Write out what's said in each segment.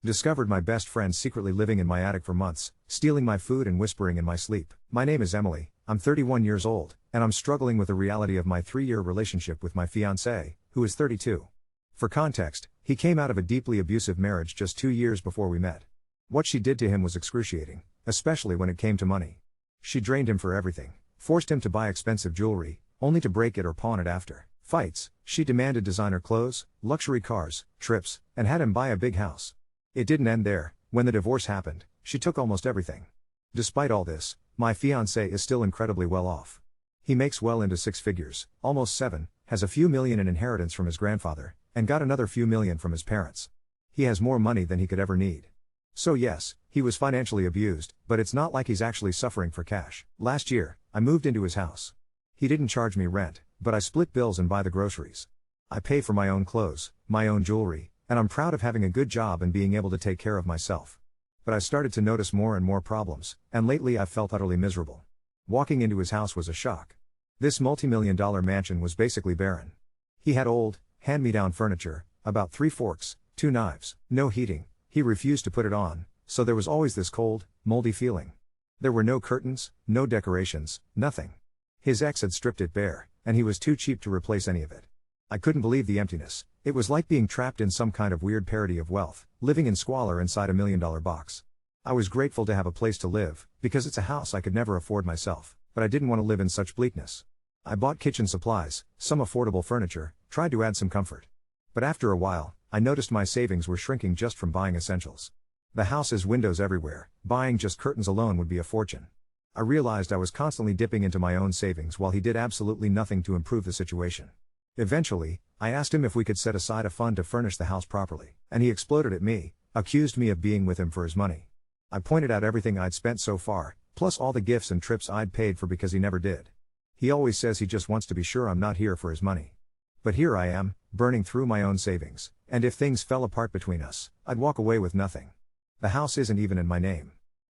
Discovered my best friend secretly living in my attic for months, stealing my food and whispering in my sleep. My name is Emily, I'm 31 years old, and I'm struggling with the reality of my 3-year relationship with my fiancé, who is 32. For context, he came out of a deeply abusive marriage just 2 years before we met. What she did to him was excruciating, especially when it came to money. She drained him for everything, forced him to buy expensive jewelry, only to break it or pawn it after. Fights, she demanded designer clothes, luxury cars, trips, and had him buy a big house. It didn't end there. When the divorce happened, she took almost everything. Despite all this, my fiancé is still incredibly well off. He makes well into 6 figures, almost 7, has a few million in inheritance from his grandfather, and got another few million from his parents. He has more money than he could ever need. So yes, he was financially abused, but it's not like he's actually suffering for cash. Last year, I moved into his house. He didn't charge me rent, but I split bills and buy the groceries. I pay for my own clothes, my own jewelry, and I'm proud of having a good job and being able to take care of myself. But I started to notice more and more problems, and lately I've felt utterly miserable. Walking into his house was a shock. This multi-million-dollar mansion was basically barren. He had old, hand-me-down furniture, about 3 forks, 2 knives, no heating. He refused to put it on, so there was always this cold, moldy feeling. There were no curtains, no decorations, nothing. His ex had stripped it bare, and he was too cheap to replace any of it. I couldn't believe the emptiness. It was like being trapped in some kind of weird parody of wealth, living in squalor inside $1 million box. I was grateful to have a place to live, because it's a house I could never afford myself, but I didn't want to live in such bleakness. I bought kitchen supplies, some affordable furniture, tried to add some comfort. But after a while, I noticed my savings were shrinking just from buying essentials. The house has windows everywhere, buying just curtains alone would be a fortune. I realized I was constantly dipping into my own savings while he did absolutely nothing to improve the situation. Eventually, I asked him if we could set aside a fund to furnish the house properly, and he exploded at me, accused me of being with him for his money. I pointed out everything I'd spent so far, plus all the gifts and trips I'd paid for because he never did. He always says he just wants to be sure I'm not here for his money. But here I am, burning through my own savings, and if things fell apart between us, I'd walk away with nothing. The house isn't even in my name.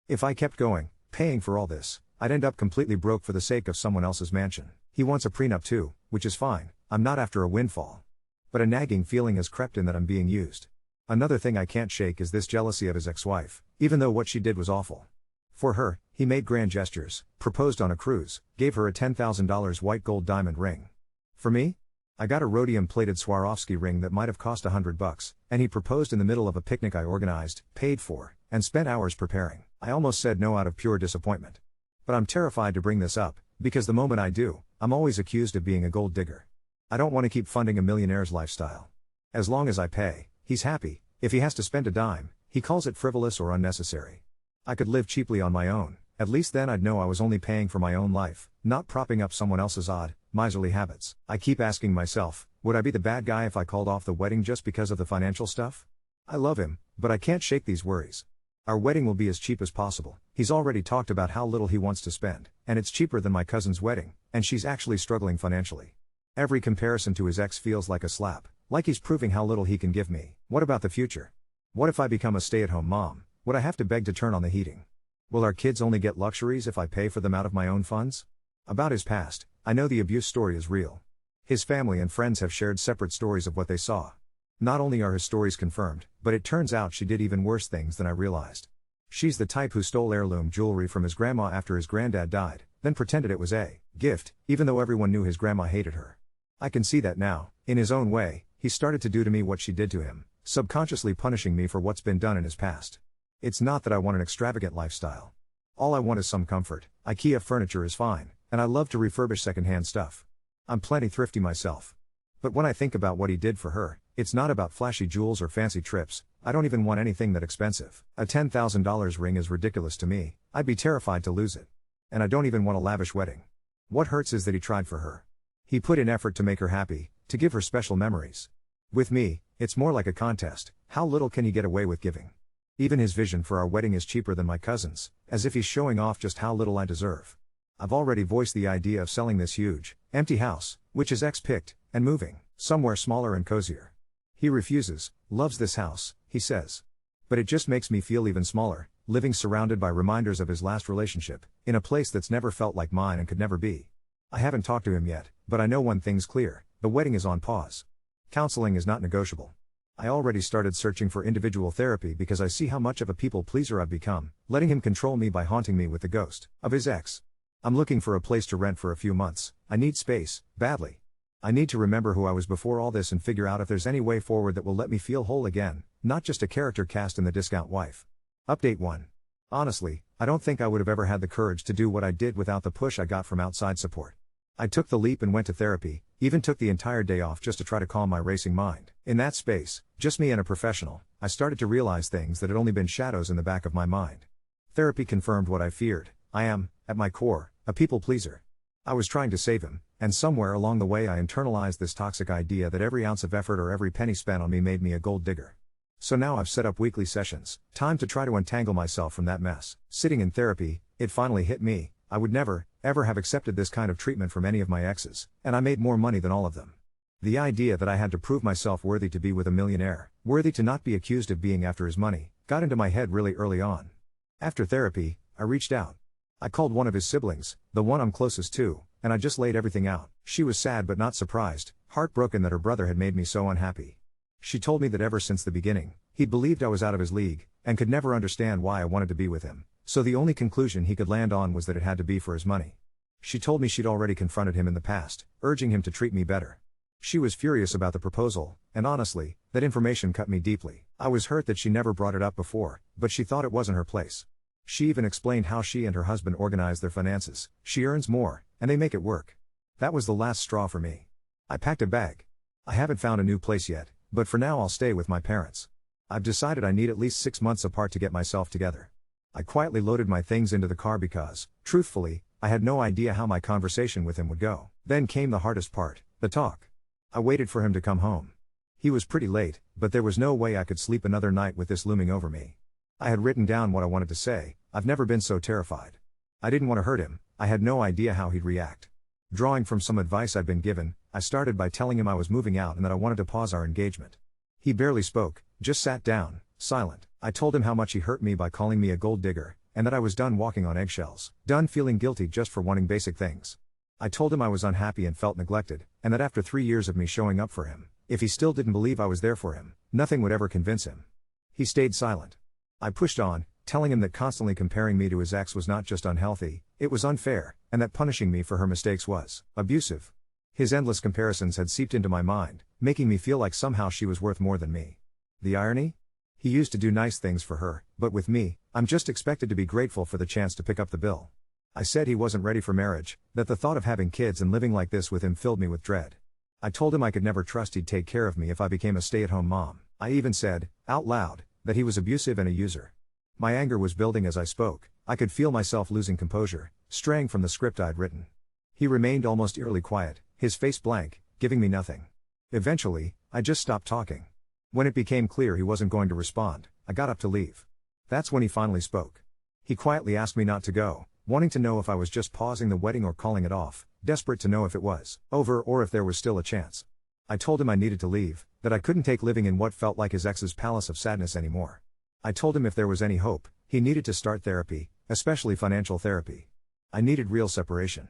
If I kept going, paying for all this, I'd end up completely broke for the sake of someone else's mansion. He wants a prenup too, which is fine. I'm not after a windfall. But a nagging feeling has crept in that I'm being used. Another thing I can't shake is this jealousy of his ex-wife, even though what she did was awful. For her, he made grand gestures, proposed on a cruise, gave her a $10,000 white gold diamond ring. For me? I got a rhodium-plated Swarovski ring that might have cost $100, and he proposed in the middle of a picnic I organized, paid for, and spent hours preparing. I almost said no out of pure disappointment. But I'm terrified to bring this up, because the moment I do, I'm always accused of being a gold digger. I don't want to keep funding a millionaire's lifestyle. As long as I pay, he's happy. If he has to spend a dime, he calls it frivolous or unnecessary. I could live cheaply on my own, at least then I'd know I was only paying for my own life, not propping up someone else's odd, miserly habits. I keep asking myself, would I be the bad guy if I called off the wedding just because of the financial stuff? I love him, but I can't shake these worries. Our wedding will be as cheap as possible. He's already talked about how little he wants to spend, and it's cheaper than my cousin's wedding, and she's actually struggling financially. Every comparison to his ex feels like a slap, like he's proving how little he can give me. What about the future? What if I become a stay-at-home mom? Would I have to beg to turn on the heating? Will our kids only get luxuries if I pay for them out of my own funds? About his past, I know the abuse story is real. His family and friends have shared separate stories of what they saw. Not only are his stories confirmed, but it turns out she did even worse things than I realized. She's the type who stole heirloom jewelry from his grandma after his granddad died, then pretended it was a gift, even though everyone knew his grandma hated her. I can see that now, in his own way, he started to do to me what she did to him, subconsciously punishing me for what's been done in his past. It's not that I want an extravagant lifestyle. All I want is some comfort. IKEA furniture is fine, and I love to refurbish secondhand stuff. I'm plenty thrifty myself. But when I think about what he did for her, it's not about flashy jewels or fancy trips. I don't even want anything that expensive. A $10,000 ring is ridiculous to me. I'd be terrified to lose it. And I don't even want a lavish wedding. What hurts is that he tried for her. He put in effort to make her happy, to give her special memories. With me, it's more like a contest. How little can he get away with giving? Even his vision for our wedding is cheaper than my cousin's, as if he's showing off just how little I deserve. I've already voiced the idea of selling this huge, empty house, which his ex picked, and moving somewhere smaller and cozier. He refuses, loves this house, he says. But it just makes me feel even smaller, living surrounded by reminders of his last relationship, in a place that's never felt like mine and could never be. I haven't talked to him yet, but I know one thing's clear: the wedding is on pause. Counseling is not negotiable. I already started searching for individual therapy because I see how much of a people pleaser I've become, letting him control me by haunting me with the ghost of his ex. I'm looking for a place to rent for a few months. I need space, badly. I need to remember who I was before all this and figure out if there's any way forward that will let me feel whole again, not just a character cast in The Discount Wife. Update 1. Honestly, I don't think I would have ever had the courage to do what I did without the push I got from outside support. I took the leap and went to therapy, even took the entire day off just to try to calm my racing mind. In that space, just me and a professional, I started to realize things that had only been shadows in the back of my mind. Therapy confirmed what I feared. I am, at my core, a people pleaser. I was trying to save him, and somewhere along the way I internalized this toxic idea that every ounce of effort or every penny spent on me made me a gold digger. So now I've set up weekly sessions, time to try to untangle myself from that mess. Sitting in therapy, it finally hit me. I would never, ever have accepted this kind of treatment from any of my exes, and I made more money than all of them. The idea that I had to prove myself worthy to be with a millionaire, worthy to not be accused of being after his money, got into my head really early on. After therapy, I reached out. I called one of his siblings, the one I'm closest to, and I just laid everything out. She was sad but not surprised, heartbroken that her brother had made me so unhappy. She told me that ever since the beginning, he'd believed I was out of his league, and could never understand why I wanted to be with him, so the only conclusion he could land on was that it had to be for his money. She told me she'd already confronted him in the past, urging him to treat me better. She was furious about the proposal, and honestly, that information cut me deeply. I was hurt that she never brought it up before, but she thought it wasn't her place. She even explained how she and her husband organize their finances. She earns more, and they make it work. That was the last straw for me. I packed a bag. I haven't found a new place yet, but for now I'll stay with my parents. I've decided I need at least 6 months apart to get myself together. I quietly loaded my things into the car because, truthfully, I had no idea how my conversation with him would go. Then came the hardest part, the talk. I waited for him to come home. He was pretty late, but there was no way I could sleep another night with this looming over me. I had written down what I wanted to say. I've never been so terrified. I didn't want to hurt him. I had no idea how he'd react. Drawing from some advice I'd been given, I started by telling him I was moving out and that I wanted to pause our engagement. He barely spoke, just sat down, silent. I told him how much he hurt me by calling me a gold digger, and that I was done walking on eggshells, done feeling guilty just for wanting basic things. I told him I was unhappy and felt neglected, and that after 3 years of me showing up for him, if he still didn't believe I was there for him, nothing would ever convince him. He stayed silent. I pushed on, telling him that constantly comparing me to his ex was not just unhealthy, it was unfair, and that punishing me for her mistakes was abusive. His endless comparisons had seeped into my mind, making me feel like somehow she was worth more than me. The irony? He used to do nice things for her, but with me, I'm just expected to be grateful for the chance to pick up the bill. I said he wasn't ready for marriage, that the thought of having kids and living like this with him filled me with dread. I told him I could never trust he'd take care of me if I became a stay-at-home mom. I even said, out loud, that he was abusive and a user. My anger was building as I spoke. I could feel myself losing composure, straying from the script I'd written. He remained almost eerily quiet, his face blank, giving me nothing. Eventually, I just stopped talking. When it became clear he wasn't going to respond, I got up to leave. That's when he finally spoke. He quietly asked me not to go, wanting to know if I was just pausing the wedding or calling it off, desperate to know if it was over or if there was still a chance. I told him I needed to leave, that I couldn't take living in what felt like his ex's palace of sadness anymore. I told him if there was any hope, he needed to start therapy, especially financial therapy. I needed real separation.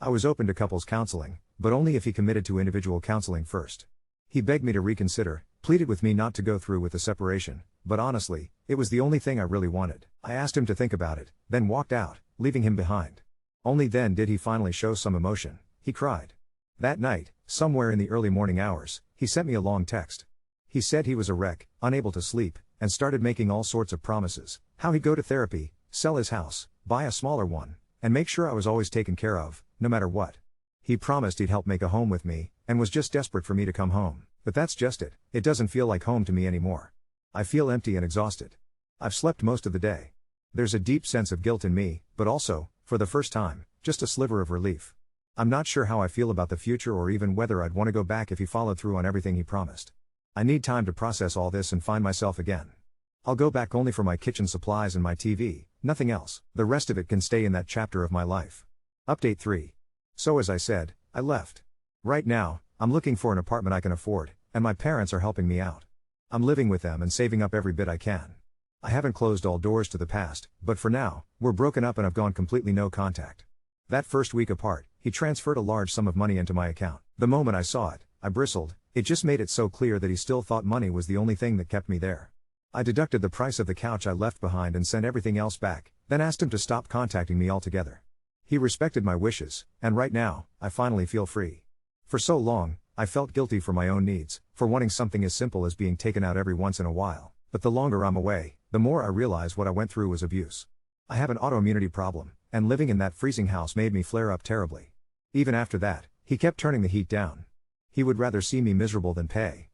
I was open to couples counseling, but only if he committed to individual counseling first. He begged me to reconsider, pleaded with me not to go through with the separation, but honestly, it was the only thing I really wanted. I asked him to think about it, then walked out, leaving him behind. Only then did he finally show some emotion. He cried. That night, somewhere in the early morning hours, he sent me a long text. He said he was a wreck, unable to sleep, and started making all sorts of promises, how he'd go to therapy, sell his house, buy a smaller one, and make sure I was always taken care of, no matter what. He promised he'd help make a home with me, and was just desperate for me to come home. But that's just it. It doesn't feel like home to me anymore. I feel empty and exhausted. I've slept most of the day. There's a deep sense of guilt in me, but also, for the first time, just a sliver of relief. I'm not sure how I feel about the future or even whether I'd want to go back if he followed through on everything he promised. I need time to process all this and find myself again. I'll go back only for my kitchen supplies and my TV, nothing else. The rest of it can stay in that chapter of my life. Update 3. So as I said, I left. Right now, I'm looking for an apartment I can afford, and my parents are helping me out. I'm living with them and saving up every bit I can. I haven't closed all doors to the past, but for now, we're broken up and I've gone completely no contact. That first week apart, he transferred a large sum of money into my account. The moment I saw it, I bristled. It just made it so clear that he still thought money was the only thing that kept me there. I deducted the price of the couch I left behind and sent everything else back, then asked him to stop contacting me altogether. He respected my wishes, and right now, I finally feel free. For so long, I felt guilty for my own needs, for wanting something as simple as being taken out every once in a while, but the longer I'm away, the more I realize what I went through was abuse. I have an autoimmunity problem, and living in that freezing house made me flare up terribly. Even after that, he kept turning the heat down. He would rather see me miserable than pay,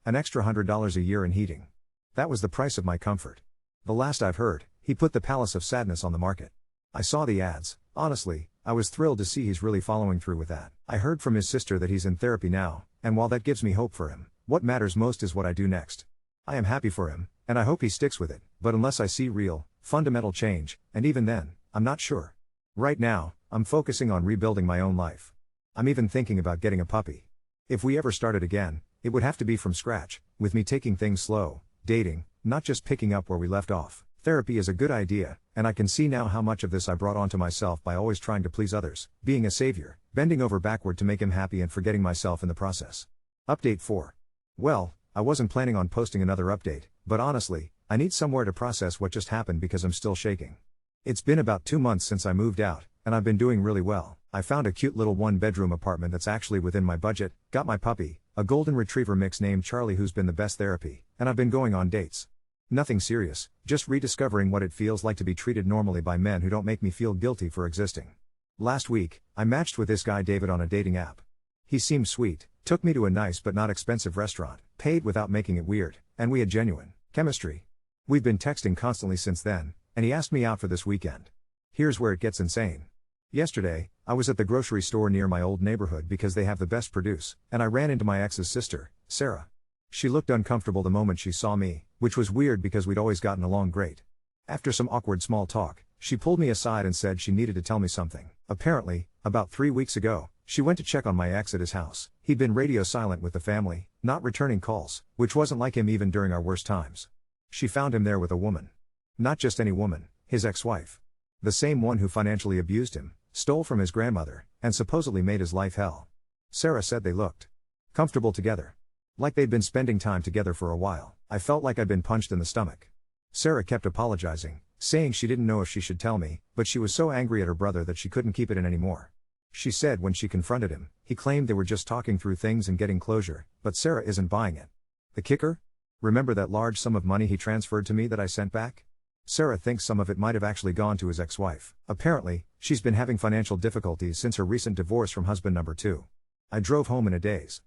an extra $100 a year in heating. That was the price of my comfort. The last I've heard, he put the Palace of Sadness on the market. I saw the ads. Honestly, I was thrilled to see he's really following through with that. I heard from his sister that he's in therapy now, and while that gives me hope for him, what matters most is what I do next. I am happy for him, and I hope he sticks with it, but unless I see real, fundamental change, and even then, I'm not sure. Right now, I'm focusing on rebuilding my own life. I'm even thinking about getting a puppy. If we ever started again, it would have to be from scratch, with me taking things slow, dating, not just picking up where we left off. Therapy is a good idea, and I can see now how much of this I brought onto myself by always trying to please others, being a savior, bending over backward to make him happy and forgetting myself in the process. Update 4. Well, I wasn't planning on posting another update, but honestly, I need somewhere to process what just happened because I'm still shaking. It's been about 2 months since I moved out, and I've been doing really well. I found a cute little 1-bedroom apartment that's actually within my budget, got my puppy, a golden retriever mix named Charlie who's been the best therapy, and I've been going on dates. Nothing serious, just rediscovering what it feels like to be treated normally by men who don't make me feel guilty for existing. Last week, I matched with this guy David on a dating app. He seemed sweet, took me to a nice but not expensive restaurant, paid without making it weird, and we had genuine chemistry. We've been texting constantly since then, and he asked me out for this weekend. Here's where it gets insane. Yesterday, I was at the grocery store near my old neighborhood because they have the best produce, and I ran into my ex's sister, Sarah. She looked uncomfortable the moment she saw me, which was weird because we'd always gotten along great. After some awkward small talk, she pulled me aside and said she needed to tell me something. Apparently, about 3 weeks ago, she went to check on my ex at his house. He'd been radio silent with the family, not returning calls, which wasn't like him even during our worst times. She found him there with a woman. Not just any woman, his ex-wife. The same one who financially abused him, stole from his grandmother, and supposedly made his life hell. Sarah said they looked comfortable together. Like they'd been spending time together for a while. I felt like I'd been punched in the stomach. Sarah kept apologizing, saying she didn't know if she should tell me, but she was so angry at her brother that she couldn't keep it in anymore. She said when she confronted him, he claimed they were just talking through things and getting closure, but Sarah isn't buying it. The kicker? Remember that large sum of money he transferred to me that I sent back? Sarah thinks some of it might have actually gone to his ex-wife. Apparently, she's been having financial difficulties since her recent divorce from husband number 2. I drove home in a daze.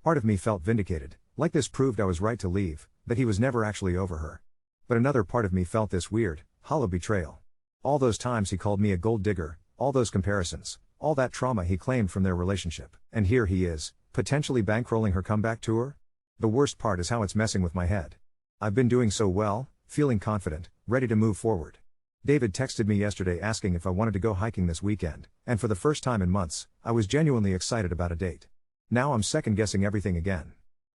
Part of me felt vindicated, like this proved I was right to leave, that he was never actually over her. But another part of me felt this weird, hollow betrayal. All those times he called me a gold digger, all those comparisons, all that trauma he claimed from their relationship, and here he is, potentially bankrolling her comeback tour? The worst part is how it's messing with my head. I've been doing so well, feeling confident, ready to move forward. David texted me yesterday asking if I wanted to go hiking this weekend, and for the first time in months, I was genuinely excited about a date. Now I'm second-guessing everything again.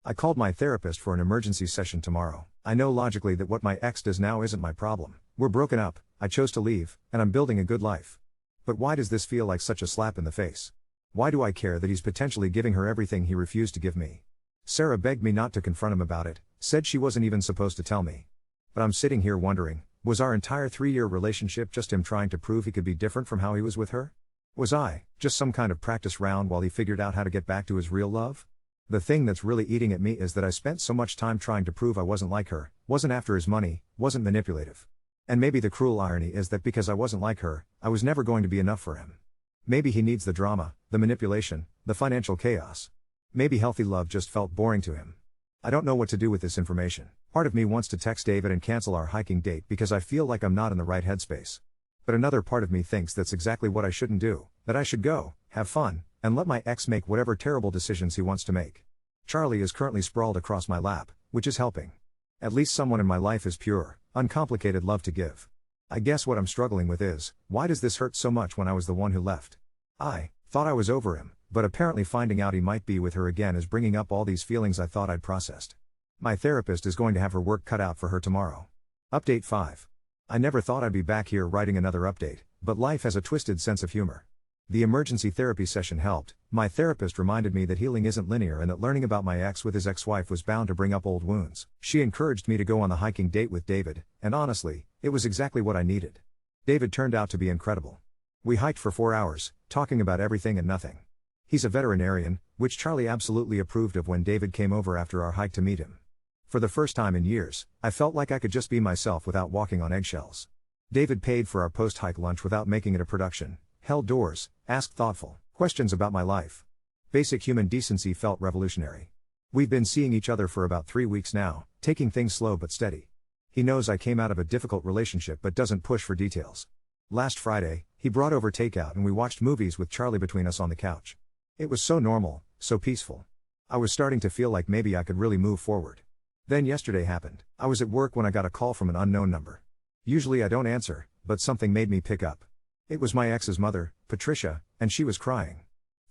I called my therapist for an emergency session tomorrow. I know logically that what my ex does now isn't my problem. We're broken up, I chose to leave, and I'm building a good life. But why does this feel like such a slap in the face? Why do I care that he's potentially giving her everything he refused to give me? Sarah begged me not to confront him about it, said she wasn't even supposed to tell me. But I'm sitting here wondering, was our entire 3-year relationship just him trying to prove he could be different from how he was with her? Was I just some kind of practice round while he figured out how to get back to his real love? The thing that's really eating at me is that I spent so much time trying to prove I wasn't like her, wasn't after his money, wasn't manipulative. And maybe the cruel irony is that because I wasn't like her, I was never going to be enough for him. Maybe he needs the drama, the manipulation, the financial chaos. Maybe healthy love just felt boring to him. I don't know what to do with this information. Part of me wants to text David and cancel our hiking date because I feel like I'm not in the right headspace. But another part of me thinks that's exactly what I shouldn't do, that I should go, have fun, and let my ex make whatever terrible decisions he wants to make. Charlie is currently sprawled across my lap, which is helping. At least someone in my life is pure, uncomplicated love to give. I guess what I'm struggling with is, why does this hurt so much when I was the one who left? I thought I was over him, but apparently finding out he might be with her again is bringing up all these feelings I thought I'd processed. My therapist is going to have her work cut out for her tomorrow. Update 5. I never thought I'd be back here writing another update, but life has a twisted sense of humor. The emergency therapy session helped. My therapist reminded me that healing isn't linear and that learning about my ex with his ex-wife was bound to bring up old wounds. She encouraged me to go on the hiking date with David, and honestly, it was exactly what I needed. David turned out to be incredible. We hiked for 4 hours, talking about everything and nothing. He's a veterinarian, which Charlie absolutely approved of when David came over after our hike to meet him. For the first time in years, I felt like I could just be myself without walking on eggshells. David paid for our post-hike lunch without making it a production, held doors, asked thoughtful questions about my life. Basic human decency felt revolutionary. We've been seeing each other for about 3 weeks now, taking things slow but steady. He knows I came out of a difficult relationship but doesn't push for details. Last Friday, he brought over takeout and we watched movies with Charlie between us on the couch. It was so normal, so peaceful. I was starting to feel like maybe I could really move forward. Then yesterday happened. I was at work when I got a call from an unknown number. Usually I don't answer, but something made me pick up. It was my ex's mother, Patricia, and she was crying.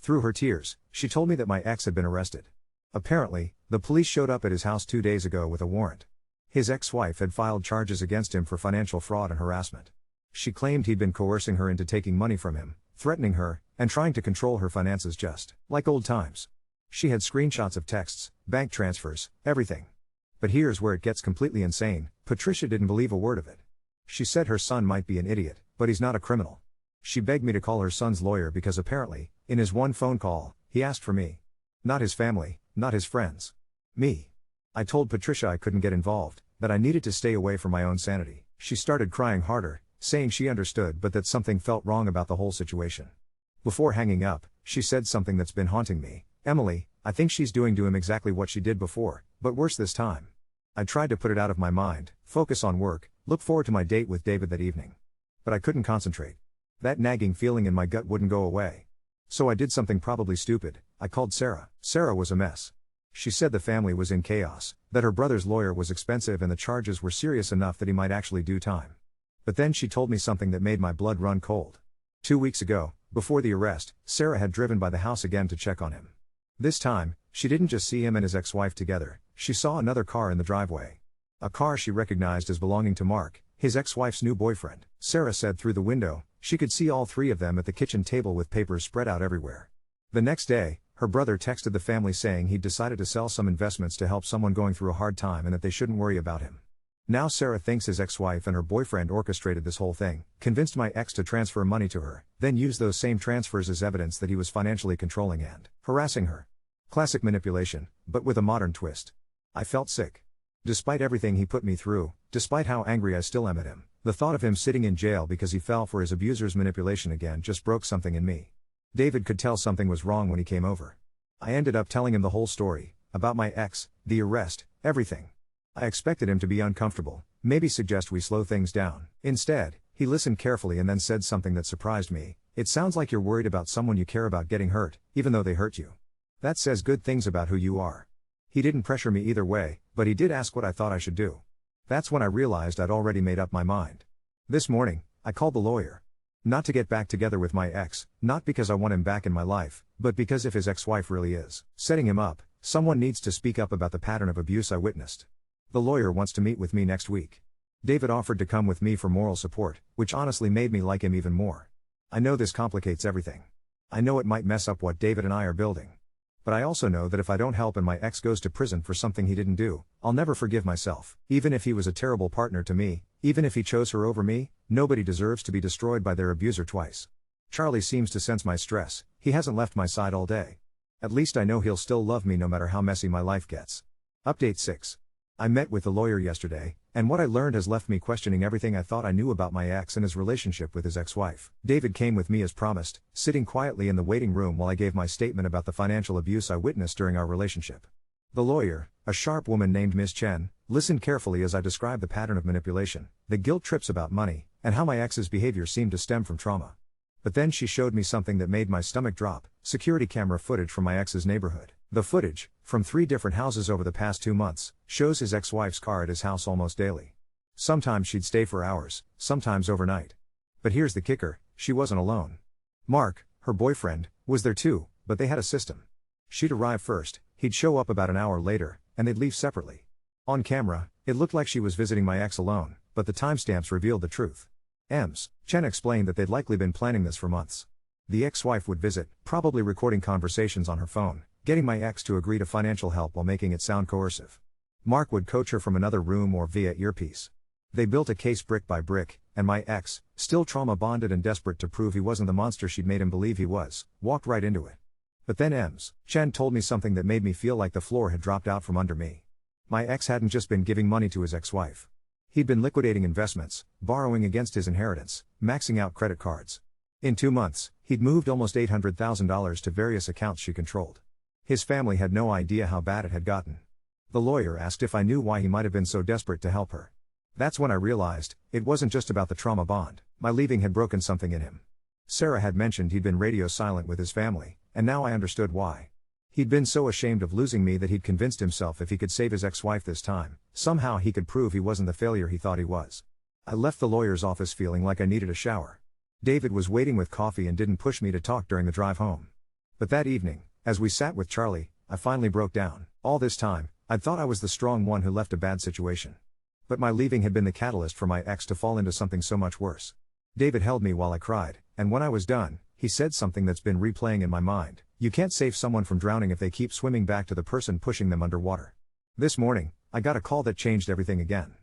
Through her tears, she told me that my ex had been arrested. Apparently, the police showed up at his house 2 days ago with a warrant. His ex-wife had filed charges against him for financial fraud and harassment. She claimed he'd been coercing her into taking money from him, threatening her, and trying to control her finances just like old times. She had screenshots of texts, bank transfers, everything. But here's where it gets completely insane. Patricia didn't believe a word of it. She said her son might be an idiot, but he's not a criminal. She begged me to call her son's lawyer because apparently, in his one phone call, he asked for me. Not his family, not his friends. Me. I told Patricia I couldn't get involved, that I needed to stay away for my own sanity. She started crying harder, saying she understood but that something felt wrong about the whole situation. Before hanging up, she said something that's been haunting me. Emily, I think she's doing to him exactly what she did before, but worse this time. I tried to put it out of my mind, focus on work, look forward to my date with David that evening. But I couldn't concentrate. That nagging feeling in my gut wouldn't go away. So I did something probably stupid. I called Sarah. Sarah was a mess. She said the family was in chaos, that her brother's lawyer was expensive and the charges were serious enough that he might actually do time. But then she told me something that made my blood run cold. 2 weeks ago, before the arrest, Sarah had driven by the house again to check on him. This time, she didn't just see him and his ex-wife together, she saw another car in the driveway. A car she recognized as belonging to Mark, his ex-wife's new boyfriend. Sarah said through the window, she could see all three of them at the kitchen table with papers spread out everywhere. The next day, her brother texted the family saying he'd decided to sell some investments to help someone going through a hard time and that they shouldn't worry about him. Now Sarah thinks his ex-wife and her boyfriend orchestrated this whole thing, convinced my ex to transfer money to her, then used those same transfers as evidence that he was financially controlling and harassing her. Classic manipulation, but with a modern twist. I felt sick. Despite everything he put me through, despite how angry I still am at him, the thought of him sitting in jail because he fell for his abuser's manipulation again just broke something in me. David could tell something was wrong when he came over. I ended up telling him the whole story, about my ex, the arrest, everything. I expected him to be uncomfortable, maybe suggest we slow things down. Instead, he listened carefully and then said something that surprised me. It sounds like you're worried about someone you care about getting hurt, even though they hurt you. That says good things about who you are. He didn't pressure me either way, but he did ask what I thought I should do. That's when I realized I'd already made up my mind. This morning, I called the lawyer. Not to get back together with my ex, not because I want him back in my life, but because if his ex-wife really is setting him up, someone needs to speak up about the pattern of abuse I witnessed. The lawyer wants to meet with me next week. David offered to come with me for moral support, which honestly made me like him even more. I know this complicates everything. I know it might mess up what David and I are building. But I also know that if I don't help and my ex goes to prison for something he didn't do, I'll never forgive myself. Even if he was a terrible partner to me, even if he chose her over me, nobody deserves to be destroyed by their abuser twice. Charlie seems to sense my stress, he hasn't left my side all day. At least I know he'll still love me no matter how messy my life gets. Update 6. I met with the lawyer yesterday, and what I learned has left me questioning everything I thought I knew about my ex and his relationship with his ex-wife. David came with me as promised, sitting quietly in the waiting room while I gave my statement about the financial abuse I witnessed during our relationship. The lawyer, a sharp woman named Ms. Chen, listened carefully as I described the pattern of manipulation, the guilt trips about money, and how my ex's behavior seemed to stem from trauma. But then she showed me something that made my stomach drop: security camera footage from my ex's neighborhood. The footage, from 3 different houses over the past 2 months, shows his ex-wife's car at his house almost daily. Sometimes she'd stay for hours, sometimes overnight. But here's the kicker, she wasn't alone. Mark, her boyfriend, was there too, but they had a system. She'd arrive first, he'd show up about an hour later, and they'd leave separately. On camera, it looked like she was visiting my ex alone, but the timestamps revealed the truth. Chen explained that they'd likely been planning this for months. The ex-wife would visit, probably recording conversations on her phone, getting my ex to agree to financial help while making it sound coercive. Mark would coach her from another room or via earpiece. They built a case brick by brick, and my ex, still trauma-bonded and desperate to prove he wasn't the monster she'd made him believe he was, walked right into it. But then Chen told me something that made me feel like the floor had dropped out from under me. My ex hadn't just been giving money to his ex-wife. He'd been liquidating investments, borrowing against his inheritance, maxing out credit cards. In 2 months, he'd moved almost $800,000 to various accounts she controlled. His family had no idea how bad it had gotten. The lawyer asked if I knew why he might have been so desperate to help her. That's when I realized, it wasn't just about the trauma bond. My leaving had broken something in him. Sarah had mentioned he'd been radio silent with his family, and now I understood why. He'd been so ashamed of losing me that he'd convinced himself if he could save his ex-wife this time, somehow he could prove he wasn't the failure he thought he was. I left the lawyer's office feeling like I needed a shower. David was waiting with coffee and didn't push me to talk during the drive home. But that evening, as we sat with Charlie, I finally broke down. All this time, I'd thought I was the strong one who left a bad situation. But my leaving had been the catalyst for my ex to fall into something so much worse. David held me while I cried, and when I was done, he said something that's been replaying in my mind. You can't save someone from drowning if they keep swimming back to the person pushing them underwater. This morning, I got a call that changed everything again.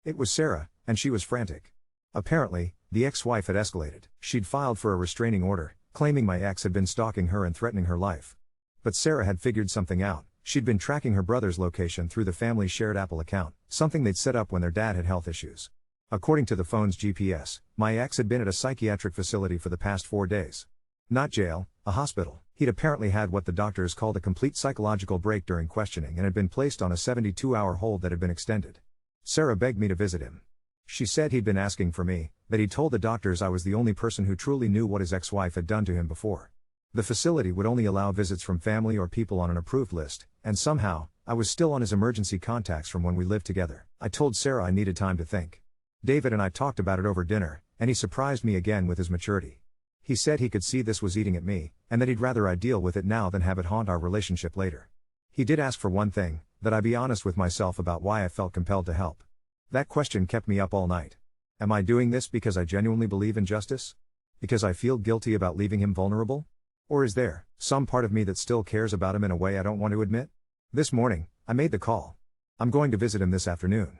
It was Sarah, and she was frantic. Apparently, the ex-wife had escalated. She'd filed for a restraining order, claiming my ex had been stalking her and threatening her life. But Sarah had figured something out. She'd been tracking her brother's location through the family's shared Apple account, something they'd set up when their dad had health issues. According to the phone's GPS, my ex had been at a psychiatric facility for the past 4 days. Not jail, a hospital. He'd apparently had what the doctors called a complete psychological break during questioning and had been placed on a 72-hour hold that had been extended. Sarah begged me to visit him. She said he'd been asking for me, that he'd told the doctors I was the only person who truly knew what his ex-wife had done to him before. The facility would only allow visits from family or people on an approved list, and somehow, I was still on his emergency contacts from when we lived together. I told Sarah I needed time to think. David and I talked about it over dinner, and he surprised me again with his maturity. He said he could see this was eating at me, and that he'd rather I deal with it now than have it haunt our relationship later. He did ask for one thing, that I be honest with myself about why I felt compelled to help. That question kept me up all night. Am I doing this because I genuinely believe in justice? Because I feel guilty about leaving him vulnerable? Or is there some part of me that still cares about him in a way I don't want to admit? This morning, I made the call. I'm going to visit him this afternoon.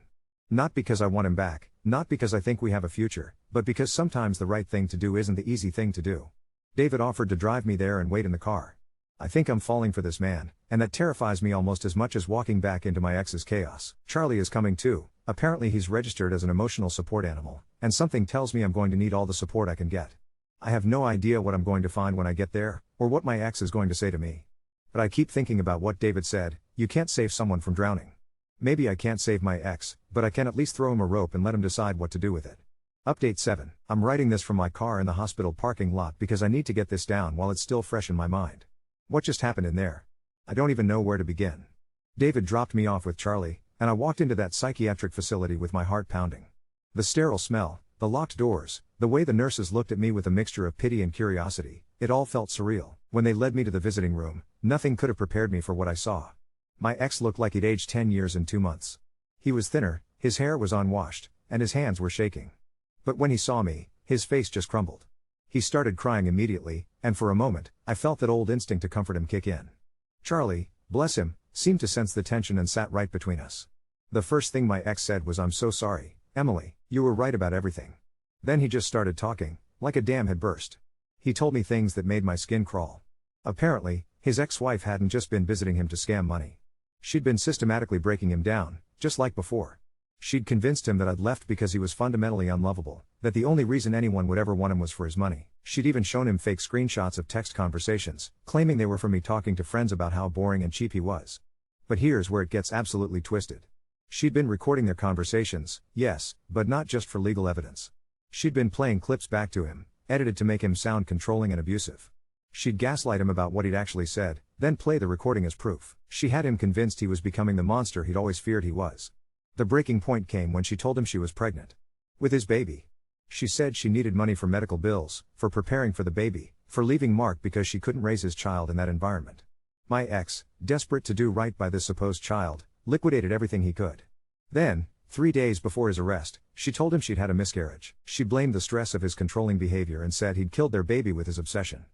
Not because I want him back, not because I think we have a future, but because sometimes the right thing to do isn't the easy thing to do. David offered to drive me there and wait in the car. I think I'm falling for this man, and that terrifies me almost as much as walking back into my ex's chaos. Charlie is coming too. Apparently he's registered as an emotional support animal, and something tells me I'm going to need all the support I can get. I have no idea what I'm going to find when I get there, or what my ex is going to say to me. But I keep thinking about what David said, you can't save someone from drowning. Maybe I can't save my ex, but I can at least throw him a rope and let him decide what to do with it. Update 7. I'm writing this from my car in the hospital parking lot because I need to get this down while it's still fresh in my mind. What just happened in there? I don't even know where to begin. David dropped me off with Charlie, and I walked into that psychiatric facility with my heart pounding. The sterile smell, the locked doors, the way the nurses looked at me with a mixture of pity and curiosity, it all felt surreal. When they led me to the visiting room, nothing could have prepared me for what I saw. My ex looked like he'd aged 10 years in 2 months. He was thinner, his hair was unwashed, and his hands were shaking. But when he saw me, his face just crumbled. He started crying immediately, and for a moment, I felt that old instinct to comfort him kick in. Charlie, bless him, seemed to sense the tension and sat right between us. The first thing my ex said was, "I'm so sorry, Emily, you were right about everything." Then he just started talking, like a dam had burst. He told me things that made my skin crawl. Apparently, his ex-wife hadn't just been visiting him to scam money. She'd been systematically breaking him down, just like before. She'd convinced him that I'd left because he was fundamentally unlovable, that the only reason anyone would ever want him was for his money. She'd even shown him fake screenshots of text conversations, claiming they were from me talking to friends about how boring and cheap he was. But here's where it gets absolutely twisted. She'd been recording their conversations, yes, but not just for legal evidence. She'd been playing clips back to him, edited to make him sound controlling and abusive. She'd gaslight him about what he'd actually said, then play the recording as proof. She had him convinced he was becoming the monster he'd always feared he was. The breaking point came when she told him she was pregnant. With his baby. She said she needed money for medical bills, for preparing for the baby, for leaving Mark because she couldn't raise his child in that environment. My ex, desperate to do right by this supposed child, liquidated everything he could. Then, 3 days before his arrest, She told him she'd had a miscarriage. She blamed the stress of his controlling behavior and said he'd killed their baby with his obsession.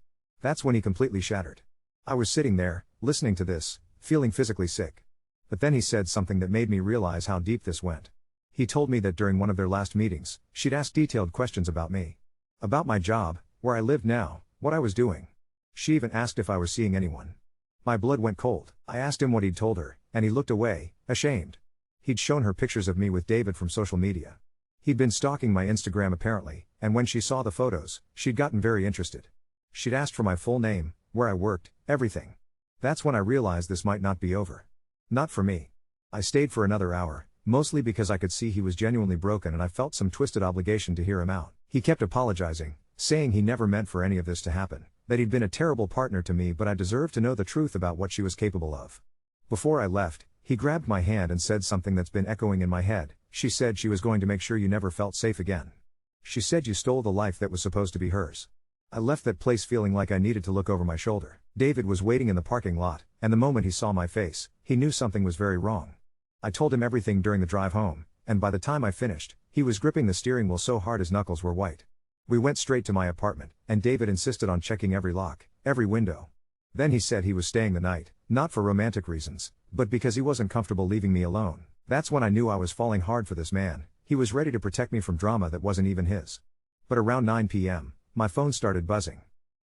That's when he completely shattered. I was sitting there, listening to this, feeling physically sick. But then he said something that made me realize how deep this went. He told me that during one of their last meetings, she'd asked detailed questions about me. About my job, where I lived now, what I was doing. She even asked if I was seeing anyone. My blood went cold. I asked him what he'd told her, and he looked away, ashamed. He'd shown her pictures of me with David from social media. He'd been stalking my Instagram apparently, and when she saw the photos, she'd gotten very interested. She'd asked for my full name, where I worked, everything. That's when I realized this might not be over. Not for me. I stayed for another hour, mostly because I could see he was genuinely broken and I felt some twisted obligation to hear him out. He kept apologizing, saying he never meant for any of this to happen, that he'd been a terrible partner to me but I deserved to know the truth about what she was capable of. Before I left, he grabbed my hand and said something that's been echoing in my head. She said she was going to make sure you never felt safe again. She said you stole the life that was supposed to be hers. I left that place feeling like I needed to look over my shoulder. David was waiting in the parking lot, and the moment he saw my face, he knew something was very wrong. I told him everything during the drive home, and by the time I finished, he was gripping the steering wheel so hard his knuckles were white. We went straight to my apartment, and David insisted on checking every lock, every window. Then he said he was staying the night, not for romantic reasons, but because he wasn't comfortable leaving me alone. That's when I knew I was falling hard for this man. He was ready to protect me from drama that wasn't even his. But around 9 p.m., my phone started buzzing.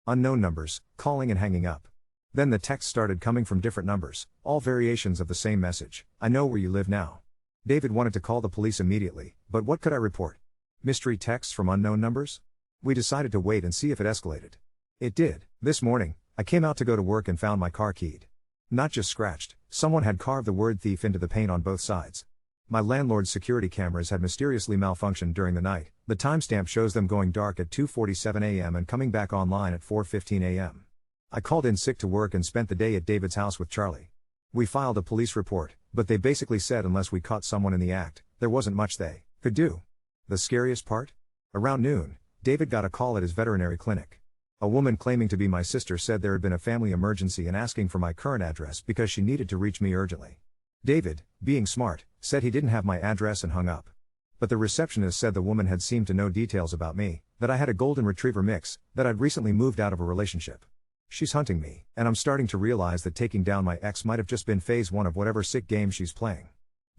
Unknown numbers, calling and hanging up. Then the texts started coming from different numbers, all variations of the same message. I know where you live now. David wanted to call the police immediately, but what could I report? Mystery texts from unknown numbers? We decided to wait and see if it escalated. It did. This morning, I came out to go to work and found my car keyed. Not just scratched, someone had carved the word thief into the paint on both sides. My landlord's security cameras had mysteriously malfunctioned during the night. The timestamp shows them going dark at 2:47 a.m. and coming back online at 4:15 a.m. I called in sick to work and spent the day at David's house with Charlie. We filed a police report, but they basically said unless we caught someone in the act, there wasn't much they could do. The scariest part? Around noon, David got a call at his veterinary clinic. A woman claiming to be my sister said there had been a family emergency and asking for my current address because she needed to reach me urgently. David, being smart, said he didn't have my address and hung up. But the receptionist said the woman had seemed to know details about me, that I had a golden retriever mix, that I'd recently moved out of a relationship. She's hunting me, and I'm starting to realize that taking down my ex might have just been phase 1 of whatever sick game she's playing.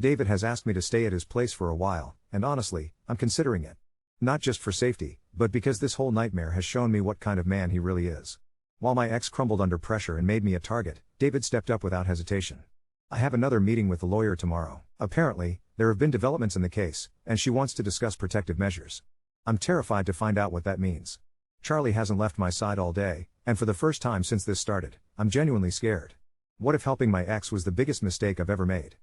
David has asked me to stay at his place for a while, and honestly, I'm considering it. Not just for safety, but because this whole nightmare has shown me what kind of man he really is. While my ex crumbled under pressure and made me a target, David stepped up without hesitation. I have another meeting with the lawyer tomorrow. Apparently, there have been developments in the case, and she wants to discuss protective measures. I'm terrified to find out what that means. Charlie hasn't left my side all day, and for the first time since this started, I'm genuinely scared. What if helping my ex was the biggest mistake I've ever made?